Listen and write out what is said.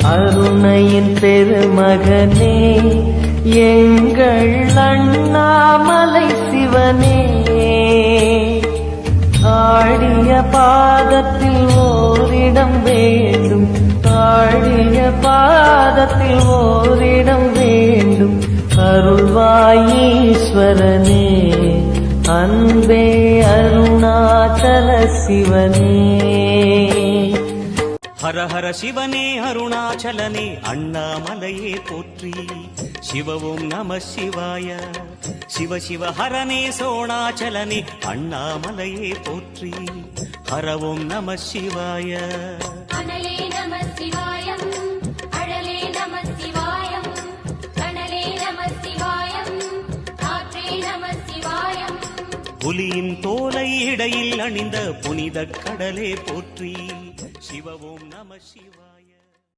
அருணையின் பெருமகனே எங்கள் அண்ணாமலை சிவனே, ஆடிய பாதத்தில் ஓரிடம் வேண்டும், ஆடிய பாதத்தில் ஓரிடம் வேண்டும். அருள்வாயீஸ்வரனே, அன்பே அருணாச்சல சிவனே. ஹர ஹர சிவனே அருணாச்சலனே அண்ணாமலையே போற்றி. சிவவும் நம சிவாய. சிவ சிவ ஹரனே சோணாச்சலனே அண்ணாமலையே போற்றி. ஹரவும் நம சிவாய. அனலே நம சிவாயம், அழலே நம சிவாயம், கனலே நம சிவாயம், காற்றே நம சிவாயம். புலியின் தோலை இடையில் அணிந்த புனித கடலே போற்றி. சிவவும் நம சிவாய.